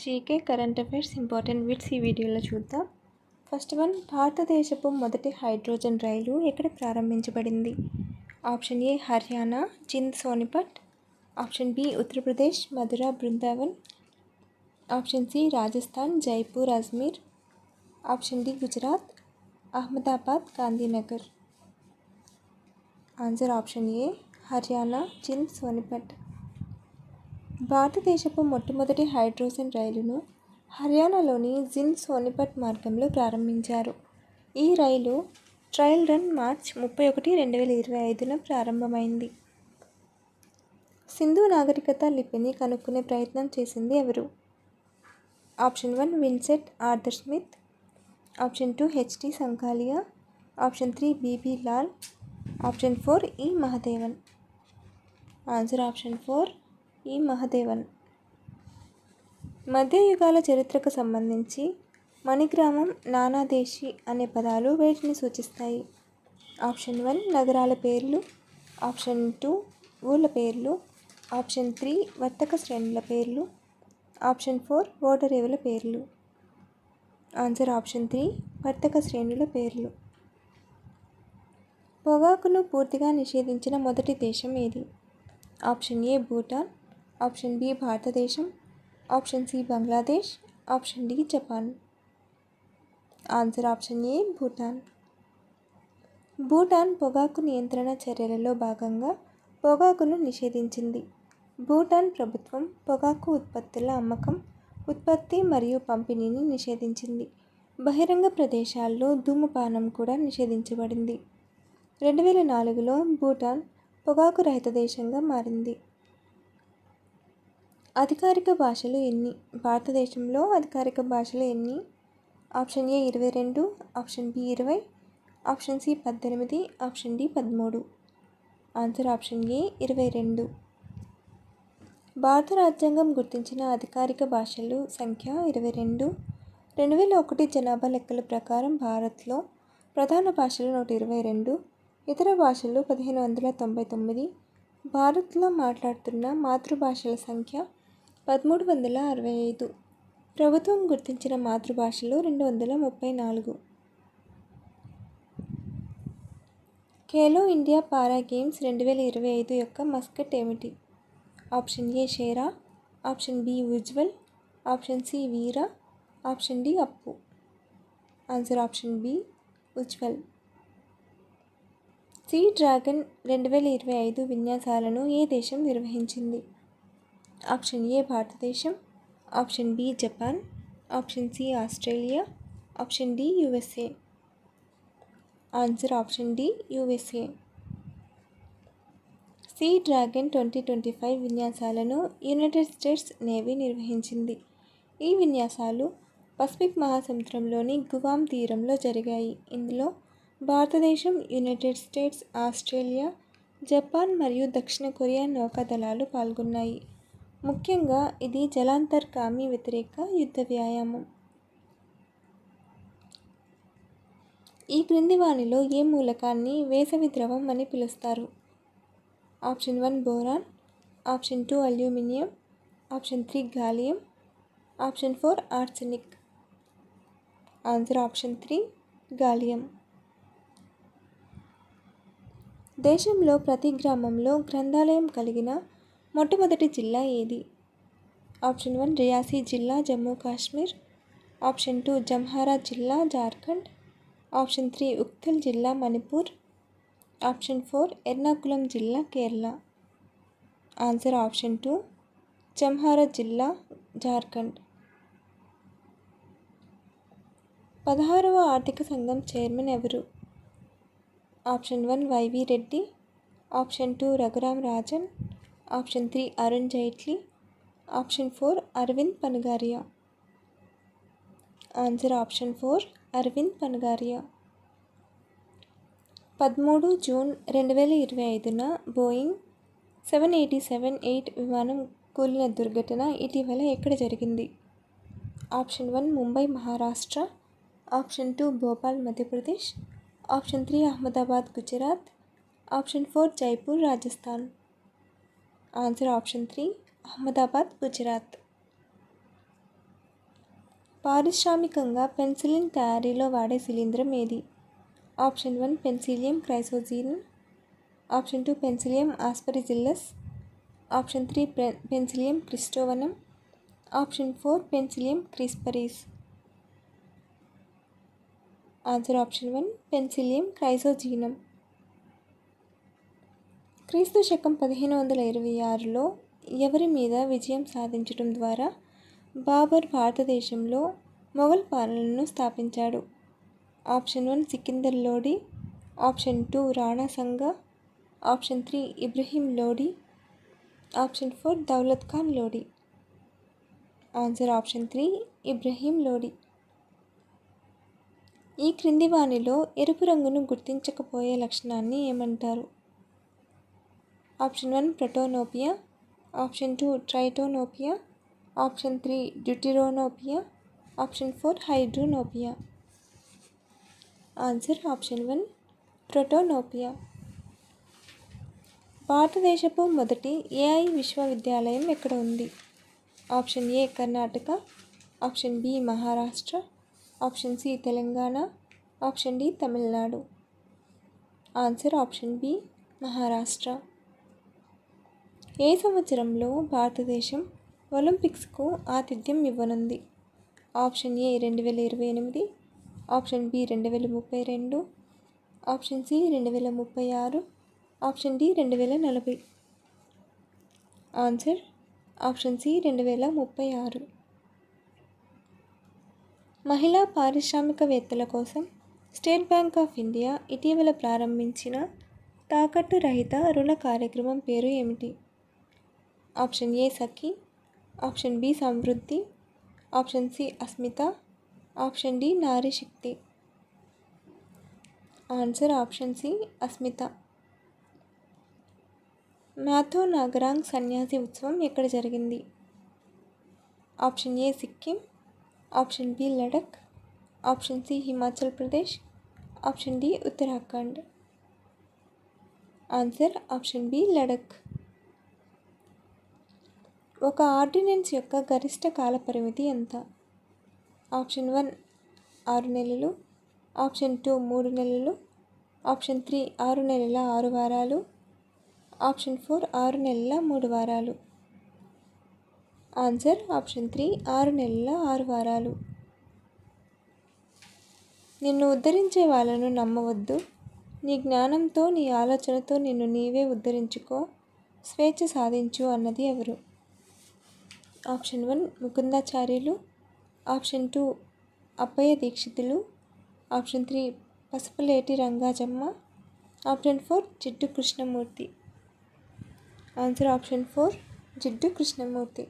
GK current affairs important bits ఈ వీడియోలో చూద్దాం. ఫస్ట్ వన్, భారతదేశపు మొదటి హైడ్రోజన్ రైలు ఎక్కడ ప్రారంభించబడింది? Option A Haryana, Jind Sonipat. Option B Uttar Pradesh, Mathura Vrindavan. Option C Rajasthan, Jaipur Ajmer. Option D Gujarat, Ahmedabad Gandhinagar. Answer option A Haryana, Jind Sonipat. భారతదేశపు మొట్టమొదటి హైడ్రోజన్ రైలును హర్యానాలోని జింద్ సోనిపట్ మార్గంలో ప్రారంభించారు. ఈ రైలు ట్రయల్ రన్ మార్చ్ 31, 2025న ప్రారంభమైంది. సింధు నాగరికత లిపిని కనుక్కునే ప్రయత్నం చేసింది ఎవరు? Option 1 Vincent Arthur Smith. Option 2 H T Sankalia. Option 3 B B Lal. Option 4 E Mahadevan. Answer option 4 E Mahadevan. మధ్యయుగాల చరిత్రకు సంబంధించి మణిగ్రామం, నానాదేశి అనే పదాలు వేటిని సూచిస్తాయి? ఆప్షన్ 1 నగరాల పేర్లు. ఆప్షన్ 2 ఊళ్ళ పేర్లు. ఆప్షన్ 3 వర్తక శ్రేణుల పేర్లు. ఆప్షన్ 4 ఓడరేవుల పేర్లు. ఆన్సర్ ఆప్షన్ 3 వర్తక శ్రేణుల పేర్లు. పొగాకును పూర్తిగా నిషేధించిన మొదటి దేశం ఏది? Option A Bhutan. Option B Bharatadesam. Option C Bangladesh. Option D Japan. Answer option A Bhutan. Bhutan పొగాకు నియంత్రణ చర్యలలో భాగంగా పొగాకును నిషేధించింది. భూటాన్ ప్రభుత్వం పొగాకు ఉత్పత్తుల అమ్మకం, ఉత్పత్తి మరియు పంపిణీని నిషేధించింది. బహిరంగ ప్రదేశాల్లో ధూమపానం కూడా నిషేధించబడింది. 2004లో భూటాన్ పొగాకు రహిత దేశంగా మారింది. అధికారిక భాషలు ఎన్ని? భారతదేశంలో అధికారిక భాషలు ఎన్ని? Option A 22. Option B 20. Option C 18. Option D 13. Answer option A 22. భారత రాజ్యాంగం గుర్తించిన అధికారిక భాషలు సంఖ్య 22. 2001 జనాభా లెక్కల ప్రకారం భారత్లో ప్రధాన భాషలు 122, ఇతర భాషలు 1599. భారత్లో మాట్లాడుతున్న మాతృభాషల సంఖ్య 1365. ప్రభుత్వం గుర్తించిన మాతృభాషలు 234. ఖేలో ఇండియా పారా గేమ్స్ 2025 యొక్క మస్కట్ ఏమిటి? Option A Shera. Option B Ujjwal. Option C Veera. Option D Appu. Answer option B Ujjwal. Sea dragon 2025 విన్యాసాలను ఏ దేశం నిర్వహించింది? Option A Bharatadesam. Option B Japan. Option C Australia. Option D USA. Answer option D USA. Sea dragon 2025 విన్యాసాలను United States Navy నిర్వహించింది. ఈ విన్యాసాలు Pacific మహాసముద్రంలోని Guam తీరంలో జరిగాయి. ఇందులో భారతదేశం, యునైటెడ్ స్టేట్స్, ఆస్ట్రేలియా, జపాన్ మరియు దక్షిణ కొరియా నౌకాదళాలు పాల్గొన్నాయి. ముఖ్యంగా ఇది జలాంతర్గామి వ్యతిరేక యుద్ధ వ్యాయామం. ఈ క్రింది వానిలో ఏ మూలకాన్ని వేసవి ద్రవం అని పిలుస్తారు? Option 1 boron. Option 2 aluminium. Option 3 gallium. Option 4 arsenic. Answer option 3 gallium. దేశంలో ప్రతి గ్రామంలో గ్రంథాలయం కలిగిన మొట్టమొదటి జిల్లా ఏది? ఆప్షన్ 1 రియాసీ జిల్లా, జమ్మూ కాశ్మీర్. ఆప్షన్ 2 జంహారా జిల్లా, జార్ఖండ్. ఆప్షన్ 3 ఉఖ్తల్ జిల్లా, మణిపూర్. ఆప్షన్ 4 ఎర్నాకుళం జిల్లా, కేరళ. ఆన్సర్ ఆప్షన్ 2 జంహారా జిల్లా, జార్ఖండ్. 16వ ఆర్థిక సంఘం చైర్మన్ ఎవరు? Option 1 Y V Reddy. Option 2 Raghuram Rajan. Option 3 Arun Jaitley. Option 4 Arvind Panagariya. Answer option 4 Arvind Panagariya. 13 June 2025న బోయింగ్ 787-8 విమానం కూలిన దుర్ఘటన ఇటీవల ఎక్కడ జరిగింది? Option 1 Mumbai, Maharashtra. Option 2 Bhopal, Madhya Pradesh. Option 3 Ahmedabad, Gujarat. Option 4 Jaipur, Rajasthan. Answer option 3 Ahmedabad, Gujarat. పారిశ్రామికంగా పెన్సిలిన్ తయారీలో వాడే శిలీంధ్రం ఏది? Option 1 Penicillium chrysogenum, option 2 Penicillium ఆస్పరిజిల్లస్, option 3 Penicillium క్రిస్టోవనం, ఆప్షన్ 4 పెన్సిలియం క్రిస్పరీస్. Answer option 1 Penicillium chrysogenum. క్రీస్తు శకం 1526లో ఎవరి మీద విజయం సాధించడం ద్వారా బాబర్ భారతదేశంలో మొఘల్ పాలనను స్థాపించాడు? Option 1 Sikandar Lodi, option 2 Rana Sanga, option 3 Ibrahim Lodi, option 4 Daulat Khan Lodi. Answer option 3 Ibrahim Lodi. ఈ క్రింది వానిలో ఎరుపు రంగును గుర్తించకపోయే లక్షణాన్ని ఏమంటారు? Option 1 protanopia, option 2 tritanopia, option 3 deuteranopia, option 4 hydronopia. Answer option 1 protanopia. భారతదేశపు మొదటి ఏఐ విశ్వవిద్యాలయం ఎక్కడ ఉంది? Option A Karnataka, option B Maharashtra, option C Telangana, option D Tamil Nadu. Answer option B Maharashtra. ఏ సంవత్సరంలో భారతదేశం ఒలింపిక్స్కు ఆతిథ్యం ఇవ్వనుంది? Option A 2028, option B 2032, option C 2036, option D 2040. Answer option C 2036. మహిళా పారిశ్రామికవేత్తల కోసం స్టేట్ బ్యాంక్ ఆఫ్ ఇండియా ఇటీవల ప్రారంభించిన తాకట్టు రహిత రుణ కార్యక్రమం పేరు ఏమిటి? Option A Sakhi, option B Samriddhi, option C Asmita, option D Nari Shakti. Answer option C Asmita. Matho Nagrang సన్యాసి ఉత్సవం ఎక్కడ జరిగింది? Option A Sikkim, option B Ladakh, option C Himachal Pradesh, option D Uttarakhand. Answer option B Ladakh. ఒక ఆర్డినెన్స్ యొక్క గరిష్ట కాల పరిమితి ఎంత? ఆప్షన్ 1 6 నెలలు, ఆప్షన్ 2 3 నెలలు, ఆప్షన్ 3 6 నెలల 6 వారాలు, ఆప్షన్ 4 6 నెలల 3 వారాలు. ఆన్సర్ ఆప్షన్ 3 6 నెలల 6 వారాలు. నిన్ను ఉద్ధరించే వాళ్ళను నమ్మవద్దు, నీ జ్ఞానంతో నీ ఆలోచనతో నిన్ను నీవే ఉద్ధరించుకో, స్వేచ్ఛ సాధించు అన్నది ఎవరు? Option 1 Mukundacharyulu, option 2 Appayya Dikshitulu, option 3 Pasupuleti Rangajamma, option 4 Jiddu Krishnamurti. Answer option 4 Jiddu Krishnamurti.